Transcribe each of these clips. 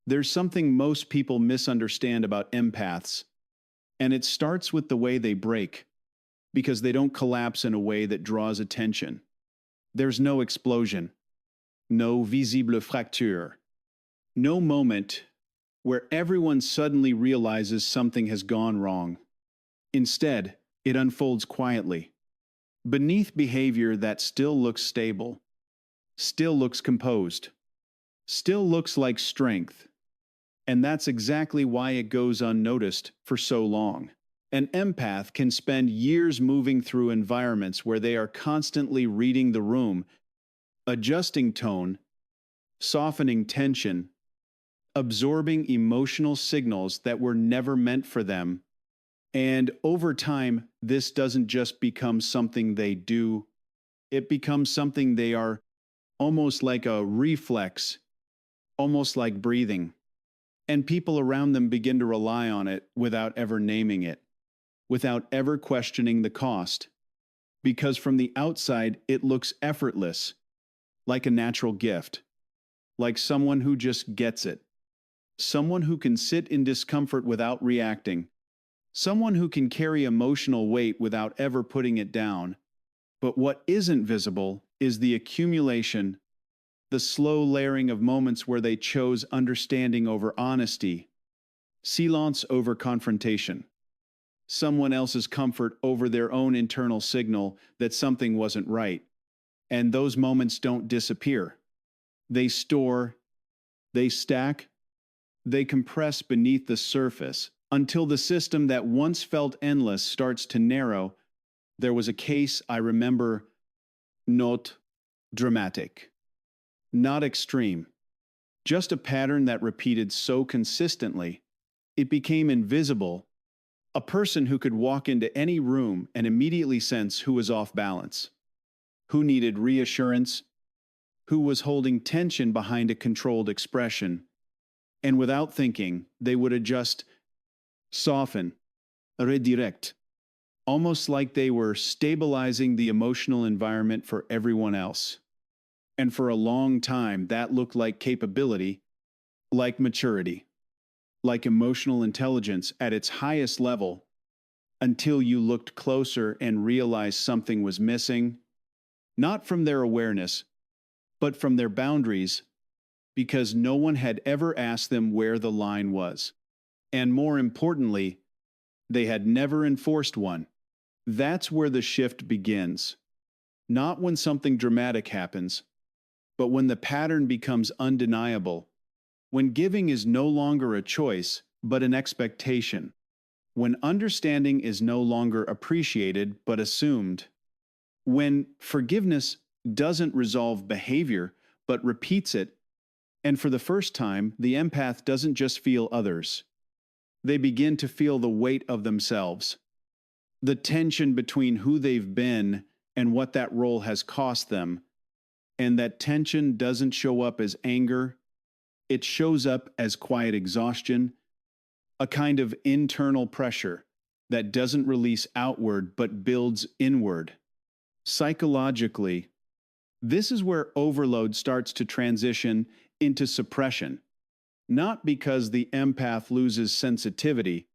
There's something most people misunderstand about empaths, and it starts with the way they break, because they don't collapse in a way that draws attention. There's no explosion, no visible fracture, no moment where everyone suddenly realizes something has gone wrong. Instead, it unfolds quietly, beneath behavior that still looks stable, still looks composed, still looks like strength. And that's exactly why it goes unnoticed for so long. An empath can spend years moving through environments where they are constantly reading the room, adjusting tone, softening tension, absorbing emotional signals that were never meant for them. And over time, this doesn't just become something they do, it becomes something they are, almost like a reflex, almost like breathing. And people around them begin to rely on it without ever naming it, without ever questioning the cost. Because from the outside, it looks effortless, like a natural gift, like someone who just gets it, someone who can sit in discomfort without reacting, someone who can carry emotional weight without ever putting it down. But what isn't visible is the accumulation, the slow layering of moments where they chose understanding over honesty, silence over confrontation, someone else's comfort over their own internal signal that something wasn't right. And those moments don't disappear. They store, they stack, they compress beneath the surface until the system that once felt endless starts to narrow. There was a case I remember, not dramatic, not extreme, just a pattern that repeated so consistently, it became invisible. A person who could walk into any room and immediately sense who was off balance, who needed reassurance, who was holding tension behind a controlled expression. And without thinking, they would adjust, soften, redirect, almost like they were stabilizing the emotional environment for everyone else. And for a long time, that looked like capability, like maturity, like emotional intelligence at its highest level, until you looked closer and realized something was missing, not from their awareness, but from their boundaries, because no one had ever asked them where the line was. And more importantly, they had never enforced one. That's where the shift begins. Not when something dramatic happens, but when the pattern becomes undeniable, when giving is no longer a choice, but an expectation, when understanding is no longer appreciated, but assumed, when forgiveness doesn't resolve behavior, but repeats it, and for the first time, the empath doesn't just feel others. They begin to feel the weight of themselves, the tension between who they've been and what that role has cost them. And that tension doesn't show up as anger, it shows up as quiet exhaustion, a kind of internal pressure that doesn't release outward but builds inward. Psychologically, this is where overload starts to transition into suppression, not because the empath loses sensitivity,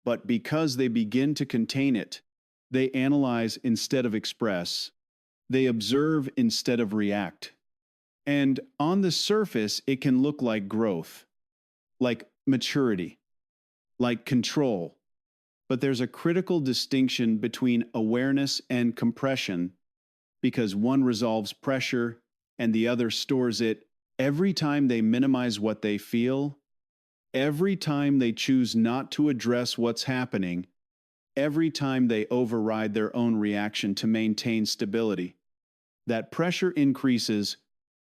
but because they begin to contain it. They analyze instead of express. They observe instead of react. And on the surface, it can look like growth, like maturity, like control. But there's a critical distinction between awareness and compression, because one resolves pressure and the other stores it. Every time they minimize what they feel, every time they choose not to address what's happening, every time they override their own reaction to maintain stability, that pressure increases,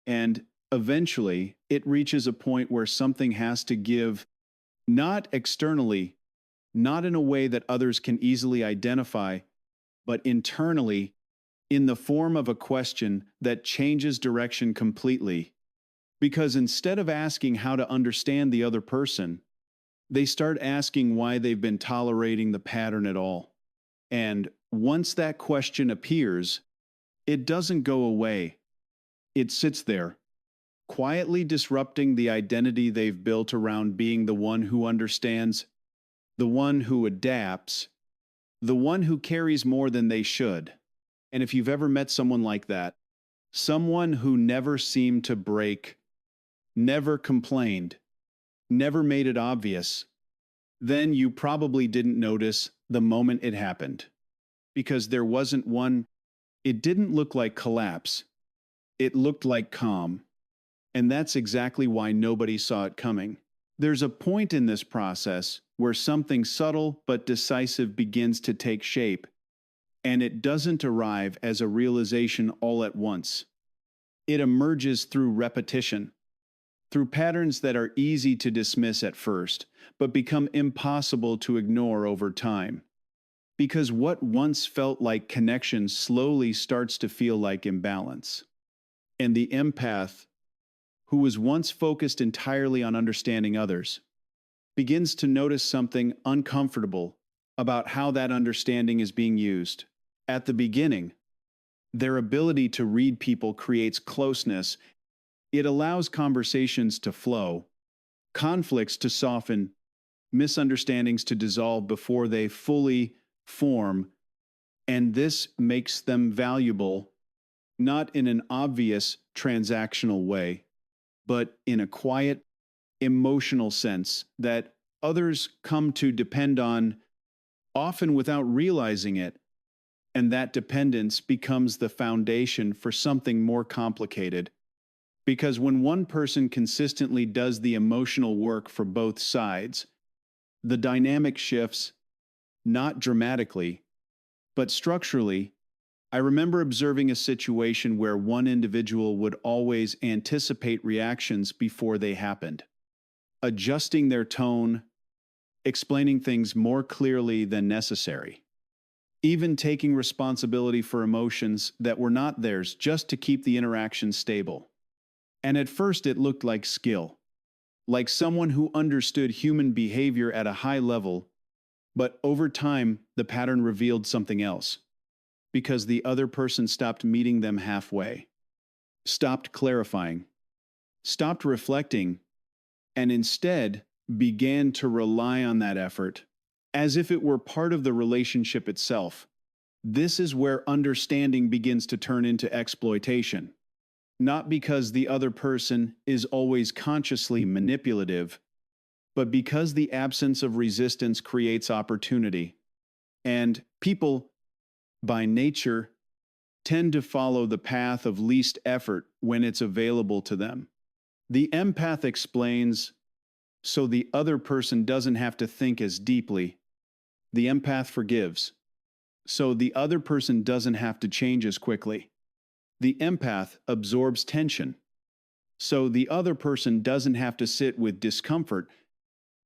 and eventually it reaches a point where something has to give, not externally, not in a way that others can easily identify, but internally, in the form of a question that changes direction completely. Because instead of asking how to understand the other person, they start asking why they've been tolerating the pattern at all. And once that question appears, it doesn't go away. It sits there, quietly disrupting the identity they've built around being the one who understands, the one who adapts, the one who carries more than they should. And if you've ever met someone like that, someone who never seemed to break, never complained, never made it obvious, then you probably didn't notice the moment it happened. Because there wasn't one, it didn't look like collapse. It looked like calm. And that's exactly why nobody saw it coming. There's a point in this process where something subtle but decisive begins to take shape, and it doesn't arrive as a realization all at once. It emerges through repetition, through patterns that are easy to dismiss at first, but become impossible to ignore over time. Because what once felt like connection slowly starts to feel like imbalance. And the empath, who was once focused entirely on understanding others, begins to notice something uncomfortable about how that understanding is being used. At the beginning, their ability to read people creates closeness. It allows conversations to flow, conflicts to soften, misunderstandings to dissolve before they fully form, and this makes them valuable, not in an obvious transactional way, but in a quiet, emotional sense that others come to depend on, often without realizing it, and that dependence becomes the foundation for something more complicated. Because when one person consistently does the emotional work for both sides, the dynamic shifts, not dramatically, but structurally. I remember observing a situation where one individual would always anticipate reactions before they happened, adjusting their tone, explaining things more clearly than necessary, even taking responsibility for emotions that were not theirs just to keep the interaction stable. And at first it looked like skill, like someone who understood human behavior at a high level, but over time the pattern revealed something else. Because the other person stopped meeting them halfway, stopped clarifying, stopped reflecting, and instead began to rely on that effort as if it were part of the relationship itself. This is where understanding begins to turn into exploitation. Not because the other person is always consciously manipulative, but because the absence of resistance creates opportunity. And people, by nature, tend to follow the path of least effort when it's available to them. The empath explains, so the other person doesn't have to think as deeply. The empath forgives, so the other person doesn't have to change as quickly. The empath absorbs tension, so the other person doesn't have to sit with discomfort.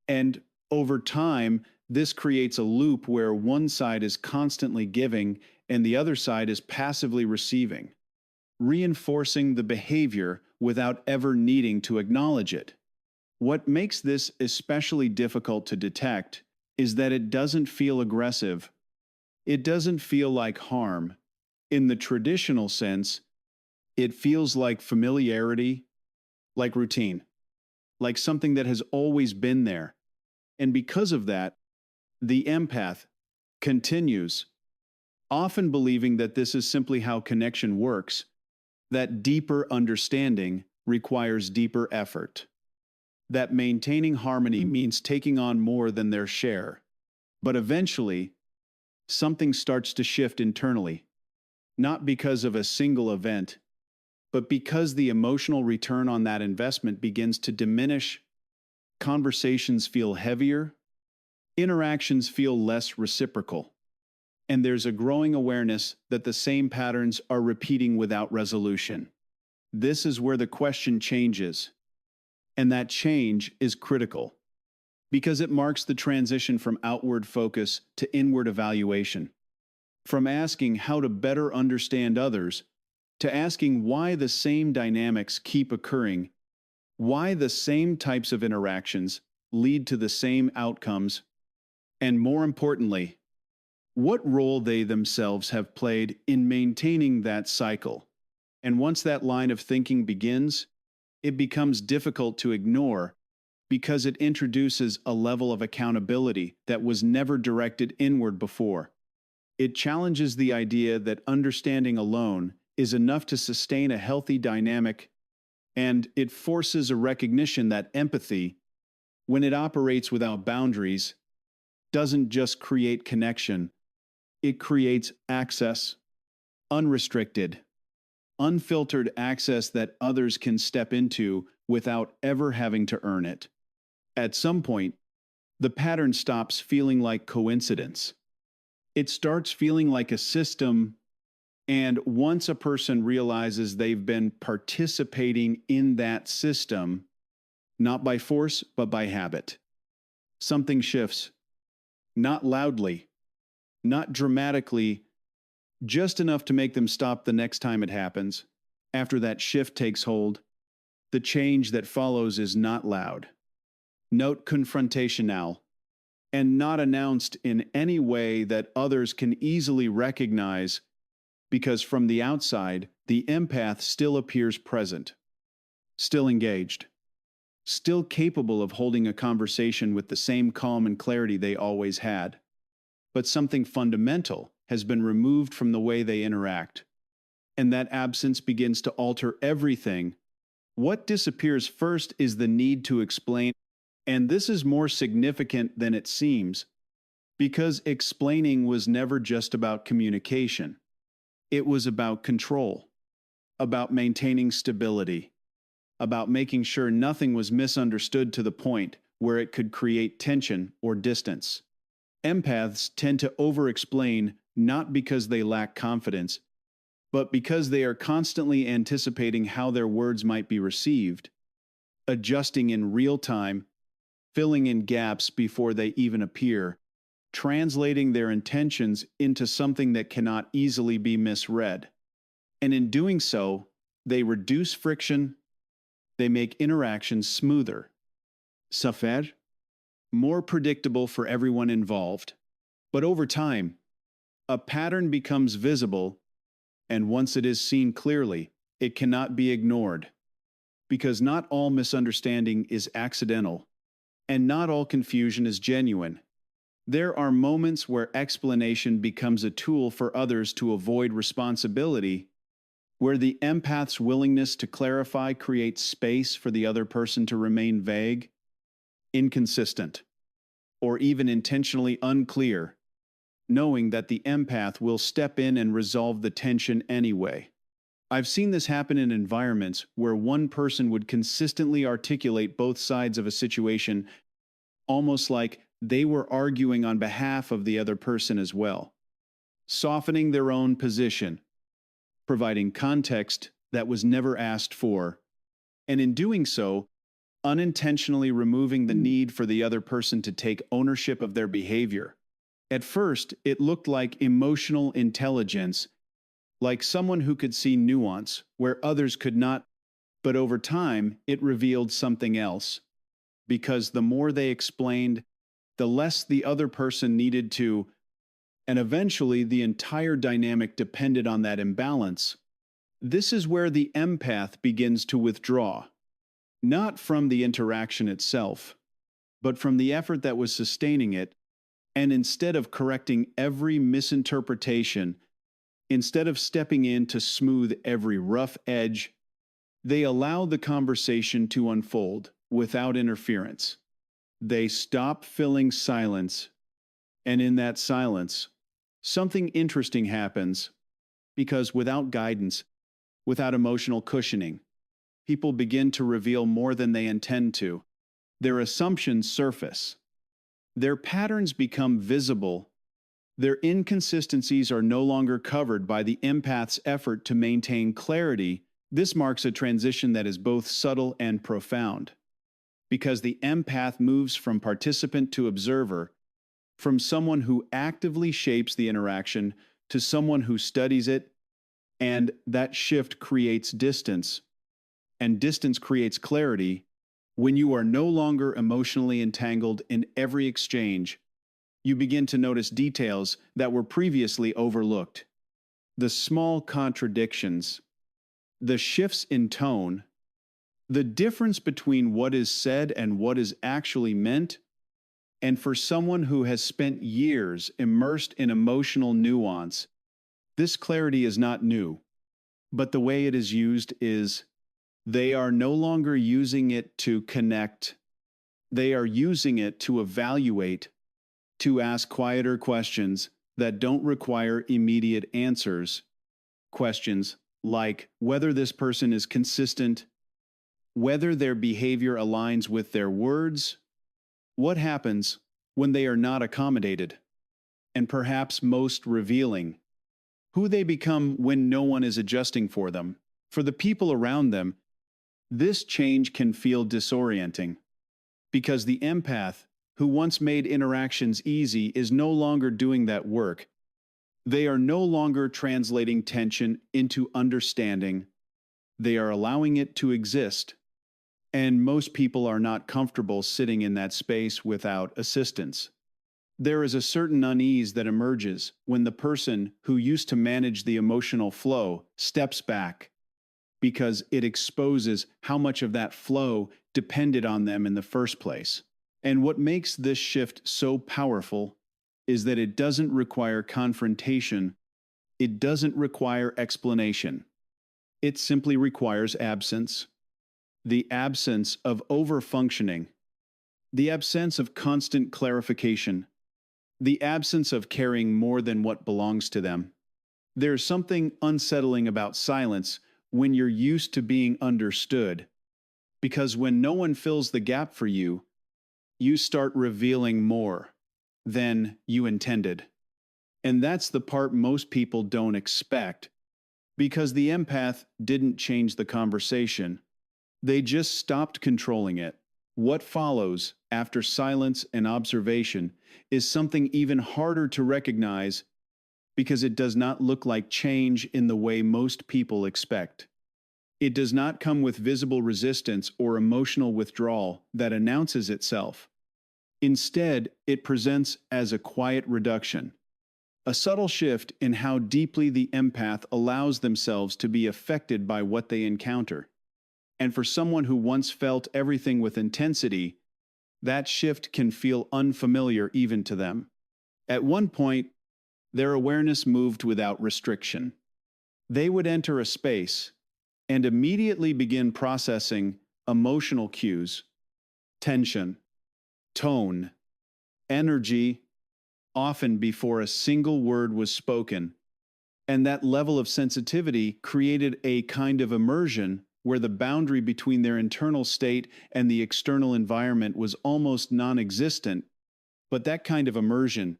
And over time, this creates a loop where one side is constantly giving and the other side is passively receiving, reinforcing the behavior without ever needing to acknowledge it. What makes this especially difficult to detect is that it doesn't feel aggressive. It doesn't feel like harm. In the traditional sense, it feels like familiarity, like routine, like something that has always been there. And because of that, the empath continues, often believing that this is simply how connection works, that deeper understanding requires deeper effort, that maintaining harmony means taking on more than their share. But eventually, something starts to shift internally, not because of a single event, but because the emotional return on that investment begins to diminish. Conversations feel heavier, interactions feel less reciprocal, and there's a growing awareness that the same patterns are repeating without resolution. This is where the question changes, and that change is critical, because it marks the transition from outward focus to inward evaluation, from asking how to better understand others to asking why the same dynamics keep occurring, why the same types of interactions lead to the same outcomes, and more importantly, what role they themselves have played in maintaining that cycle. And once that line of thinking begins, it becomes difficult to ignore because it introduces a level of accountability that was never directed inward before. It challenges the idea that understanding alone is enough to sustain a healthy dynamic, and it forces a recognition that empathy, when it operates without boundaries, doesn't just create connection, it creates access, unrestricted, unfiltered access that others can step into without ever having to earn it. At some point, the pattern stops feeling like coincidence. It starts feeling like a system, and once a person realizes they've been participating in that system, not by force, but by habit, something shifts. Not loudly, not dramatically, just enough to make them stop the next time it happens. After that shift takes hold, the change that follows is not loud. Note confrontational, and not announced in any way that others can easily recognize, because from the outside, the empath still appears present, still engaged, still capable of holding a conversation with the same calm and clarity they always had. But something fundamental has been removed from the way they interact, and that absence begins to alter everything. What disappears first is the need to explain, and this is more significant than it seems, because explaining was never just about communication. It was about control, about maintaining stability, about making sure nothing was misunderstood to the point where it could create tension or distance. Empaths tend to overexplain not because they lack confidence, but because they are constantly anticipating how their words might be received, adjusting in real time, filling in gaps before they even appear, translating their intentions into something that cannot easily be misread. And in doing so, they reduce friction, they make interactions smoother, safer, more predictable for everyone involved. But over time, a pattern becomes visible, and once it is seen clearly, it cannot be ignored. Because not all misunderstanding is accidental, and not all confusion is genuine. There are moments where explanation becomes a tool for others to avoid responsibility, where the empath's willingness to clarify creates space for the other person to remain vague, inconsistent, or even intentionally unclear, knowing that the empath will step in and resolve the tension anyway. I've seen this happen in environments where one person would consistently articulate both sides of a situation, almost like they were arguing on behalf of the other person as well, softening their own position, providing context that was never asked for, and in doing so, unintentionally removing the need for the other person to take ownership of their behavior. At first, it looked like emotional intelligence, like someone who could see nuance where others could not, but over time, it revealed something else. Because the more they explained, the less the other person needed to, and eventually the entire dynamic depended on that imbalance. This is where the empath begins to withdraw, not from the interaction itself, but from the effort that was sustaining it, and instead of correcting every misinterpretation, instead of stepping in to smooth every rough edge, they allow the conversation to unfold without interference. They stop filling silence, and in that silence, something interesting happens, because without guidance, without emotional cushioning, people begin to reveal more than they intend to. Their assumptions surface. Their patterns become visible. Their inconsistencies are no longer covered by the empath's effort to maintain clarity. This marks a transition that is both subtle and profound, because the empath moves from participant to observer, from someone who actively shapes the interaction to someone who studies it, and that shift creates distance, and distance creates clarity. When you are no longer emotionally entangled in every exchange, you begin to notice details that were previously overlooked. The small contradictions, the shifts in tone, The difference between what is said and what is actually meant, and for someone who has spent years immersed in emotional nuance, this clarity is not new, but the way it is used is they are no longer using it to connect, they are using it to evaluate, to ask quieter questions that don't require immediate answers. Questions like whether this person is consistent, whether their behavior aligns with their words, what happens when they are not accommodated, and perhaps most revealing, who they become when no one is adjusting for them. For the people around them, this change can feel disorienting because the empath, who once made interactions easy, is no longer doing that work. They are no longer translating tension into understanding. They are allowing it to exist. And most people are not comfortable sitting in that space without assistance. There is a certain unease that emerges when the person who used to manage the emotional flow steps back, because it exposes how much of that flow depended on them in the first place. And what makes this shift so powerful is that it doesn't require confrontation, it doesn't require explanation. It simply requires absence. The absence of overfunctioning, the absence of constant clarification, the absence of caring more than what belongs to them. There's something unsettling about silence when you're used to being understood, because when no one fills the gap for you, you start revealing more than you intended. And that's the part most people don't expect, because the empath didn't change the conversation. They just stopped controlling it. What follows after silence and observation is something even harder to recognize, because it does not look like change in the way most people expect. It does not come with visible resistance or emotional withdrawal that announces itself. Instead, it presents as a quiet reduction, a subtle shift in how deeply the empath allows themselves to be affected by what they encounter. And for someone who once felt everything with intensity, that shift can feel unfamiliar even to them. At one point, their awareness moved without restriction. They would enter a space and immediately begin processing emotional cues, tension, tone, energy, often before a single word was spoken. And that level of sensitivity created a kind of immersion where the boundary between their internal state and the external environment was almost non-existent. But that kind of immersion,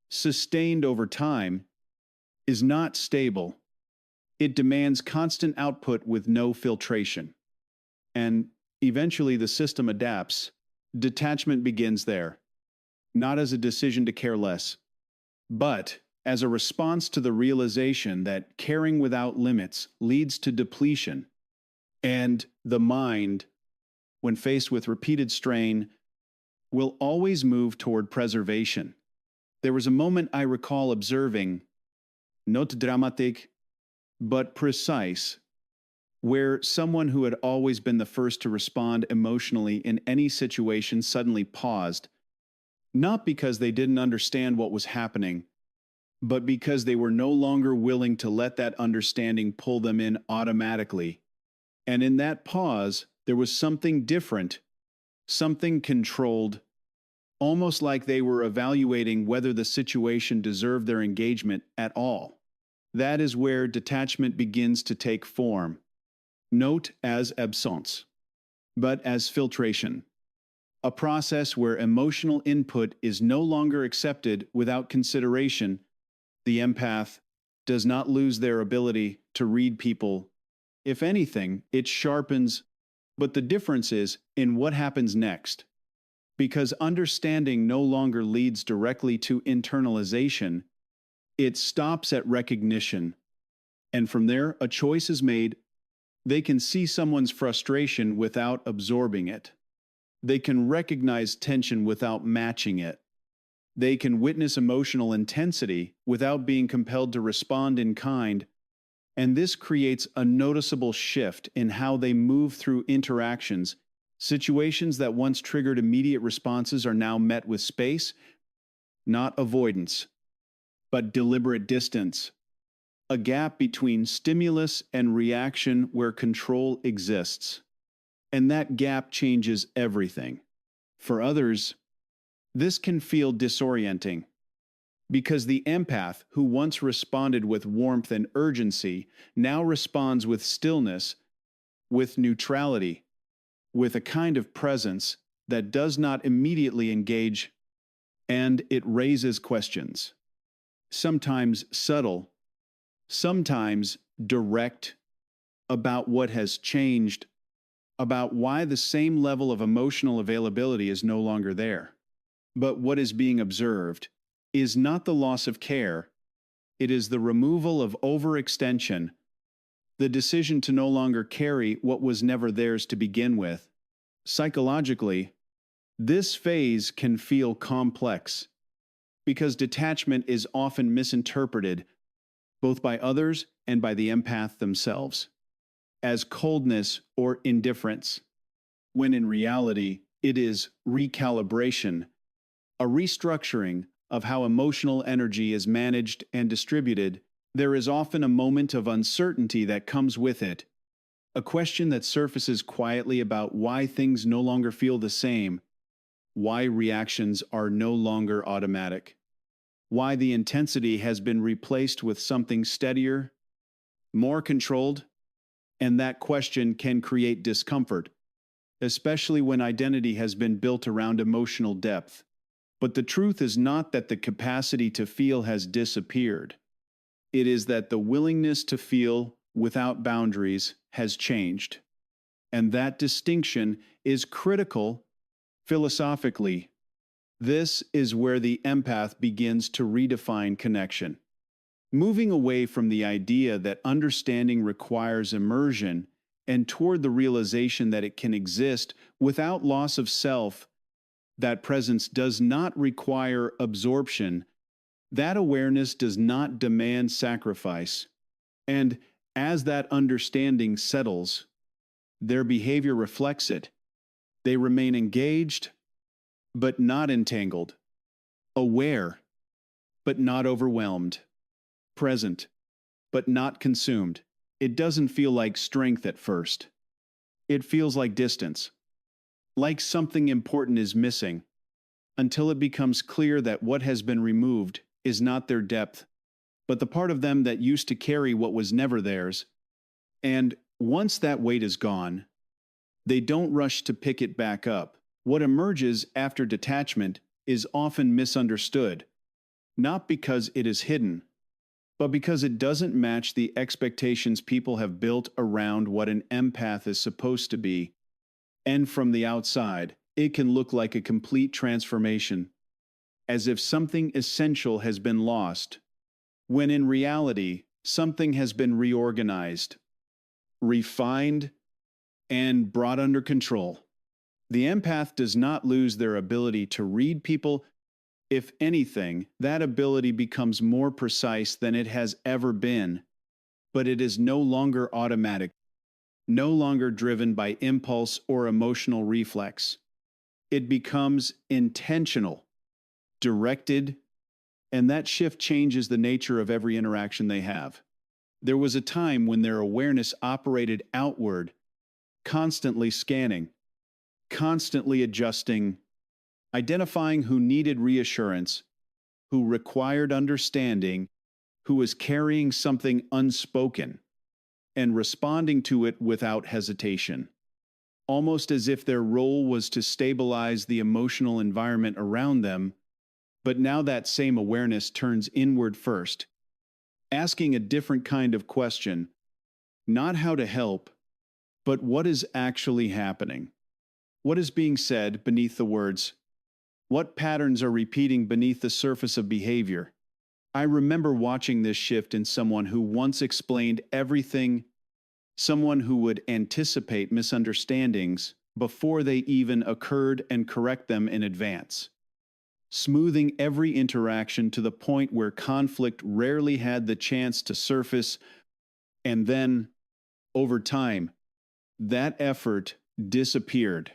sustained over time, is not stable. It demands constant output with no filtration. And eventually the system adapts. Detachment begins there, not as a decision to care less, but as a response to the realization that caring without limits leads to depletion. And the mind, when faced with repeated strain, will always move toward preservation. There was a moment I recall observing, not dramatic, but precise, where someone who had always been the first to respond emotionally in any situation suddenly paused, not because they didn't understand what was happening, but because they were no longer willing to let that understanding pull them in automatically. And in that pause, there was something different, something controlled, almost like they were evaluating whether the situation deserved their engagement at all. That is where detachment begins to take form, not as absence, but as filtration, a process where emotional input is no longer accepted without consideration. The empath does not lose their ability to read people. If anything, it sharpens, but the difference is in what happens next. Because understanding no longer leads directly to internalization, it stops at recognition. And from there, a choice is made. They can see someone's frustration without absorbing it. They can recognize tension without matching it. They can witness emotional intensity without being compelled to respond in kind. And this creates a noticeable shift in how they move through interactions. Situations that once triggered immediate responses are now met with space, not avoidance, but deliberate distance. A gap between stimulus and reaction where control exists. And that gap changes everything. For others, this can feel disorienting because the empath who once responded with warmth and urgency now responds with stillness, with neutrality, with a kind of presence that does not immediately engage, and it raises questions. Sometimes subtle, sometimes direct, about what has changed, about why the same level of emotional availability is no longer there. But what is being observed is not the loss of care, it is the removal of overextension, the decision to no longer carry what was never theirs to begin with. Psychologically, this phase can feel complex because detachment is often misinterpreted, both by others and by the empath themselves, as coldness or indifference, when in reality it is recalibration, a restructuring of how emotional energy is managed and distributed. There is often a moment of uncertainty that comes with it, a question that surfaces quietly about why things no longer feel the same, why reactions are no longer automatic, why the intensity has been replaced with something steadier, more controlled, and that question can create discomfort, especially when identity has been built around emotional depth. But the truth is not that the capacity to feel has disappeared. It is that the willingness to feel without boundaries has changed. And that distinction is critical philosophically. This is where the empath begins to redefine connection, moving away from the idea that understanding requires immersion and toward the realization that it can exist without loss of self. That presence does not require absorption. That awareness does not demand sacrifice. And as that understanding settles, their behavior reflects it. They remain engaged, but not entangled, aware, but not overwhelmed, present, but not consumed. It doesn't feel like strength at first. It feels like distance, like something important is missing, until it becomes clear that what has been removed is not their depth, but the part of them that used to carry what was never theirs. And once that weight is gone, they don't rush to pick it back up. What emerges after detachment is often misunderstood, not because it is hidden, but because it doesn't match the expectations people have built around what an empath is supposed to be. And from the outside, it can look like a complete transformation, as if something essential has been lost, when in reality, something has been reorganized, refined, and brought under control. The empath does not lose their ability to read people. If anything, that ability becomes more precise than it has ever been, but it is no longer automatic, no longer driven by impulse or emotional reflex. It becomes intentional, directed, and that shift changes the nature of every interaction they have. There was a time when their awareness operated outward, constantly scanning, constantly adjusting, identifying who needed reassurance, who required understanding, who was carrying something unspoken, and responding to it without hesitation, almost as if their role was to stabilize the emotional environment around them. But now that same awareness turns inward first, asking a different kind of question, not how to help, but what is actually happening? What is being said beneath the words? What patterns are repeating beneath the surface of behavior? I remember watching this shift in someone who once explained everything, someone who would anticipate misunderstandings before they even occurred and correct them in advance, smoothing every interaction to the point where conflict rarely had the chance to surface. And then, over time, that effort disappeared.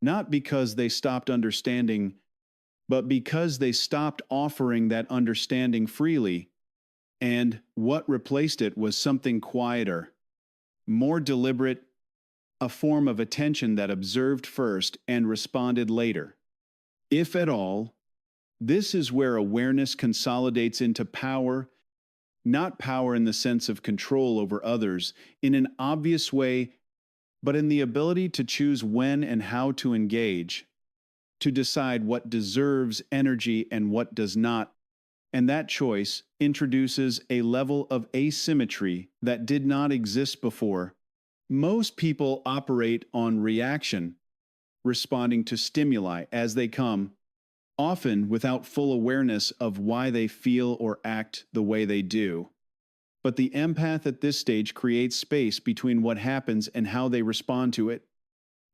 Not because they stopped understanding, but because they stopped offering that understanding freely, and what replaced it was something quieter, more deliberate, a form of attention that observed first and responded later. If at all, this is where awareness consolidates into power, not power in the sense of control over others in an obvious way, but in the ability to choose when and how to engage, to decide what deserves energy and what does not. And that choice introduces a level of asymmetry that did not exist before. Most people operate on reaction, responding to stimuli as they come, often without full awareness of why they feel or act the way they do. But the empath at this stage creates space between what happens and how they respond to it.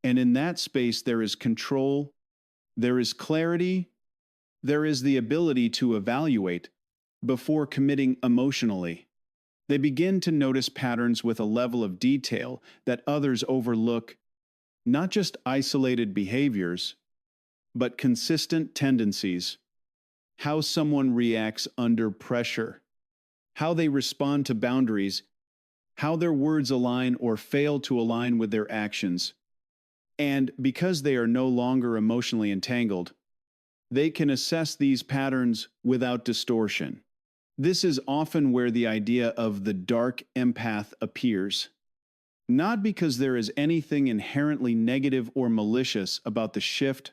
And in that space, there is control, there is clarity, there is the ability to evaluate before committing emotionally. They begin to notice patterns with a level of detail that others overlook, not just isolated behaviors, but consistent tendencies. How someone reacts under pressure, how they respond to boundaries, how their words align or fail to align with their actions. And because they are no longer emotionally entangled, they can assess these patterns without distortion. This is often where the idea of the dark empath appears. Not because there is anything inherently negative or malicious about the shift,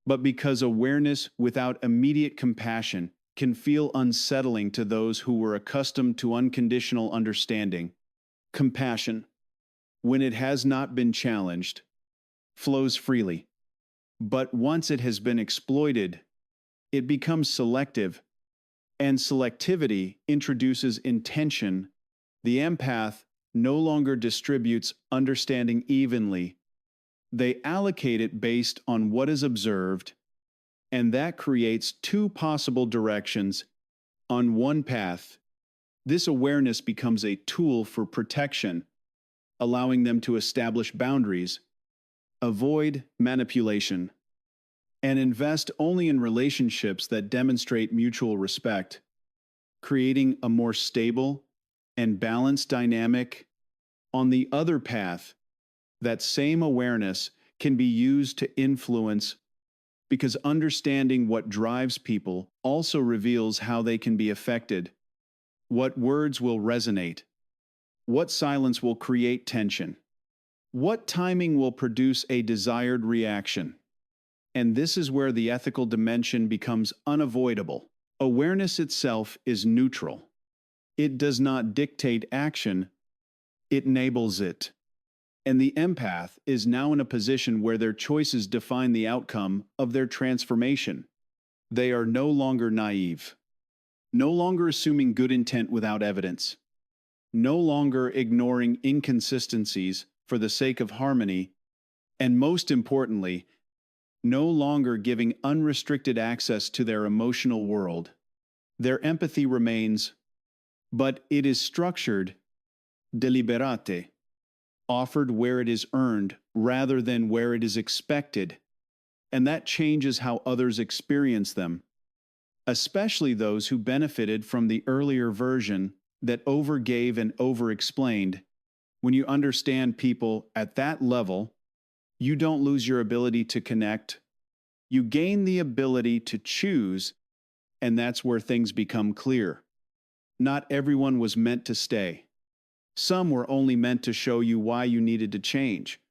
but because awareness without immediate compassion can feel unsettling to those who were accustomed to unconditional understanding. Compassion, when it has not been challenged, flows freely. But once it has been exploited, it becomes selective, and selectivity introduces intention. The empath no longer distributes understanding evenly. They allocate it based on what is observed, and that creates two possible directions. On one path, this awareness becomes a tool for protection, allowing them to establish boundaries, avoid manipulation, and invest only in relationships that demonstrate mutual respect, creating a more stable and balanced dynamic. On the other path, that same awareness can be used to influence, because understanding what drives people also reveals how they can be affected, what words will resonate, what silence will create tension, what timing will produce a desired reaction. And this is where the ethical dimension becomes unavoidable. Awareness itself is neutral. It does not dictate action, it enables it. And the empath is now in a position where their choices define the outcome of their transformation. They are no longer naive, no longer assuming good intent without evidence, no longer ignoring inconsistencies for the sake of harmony, and most importantly, no longer giving unrestricted access to their emotional world. Their empathy remains, but it is structured, deliberate, offered where it is earned rather than where it is expected, and that changes how others experience them, especially those who benefited from the earlier version that overgave and overexplained. When you understand people at that level, you don't lose your ability to connect. You gain the ability to choose, and that's where things become clear. Not everyone was meant to stay. Some were only meant to show you why you needed to change.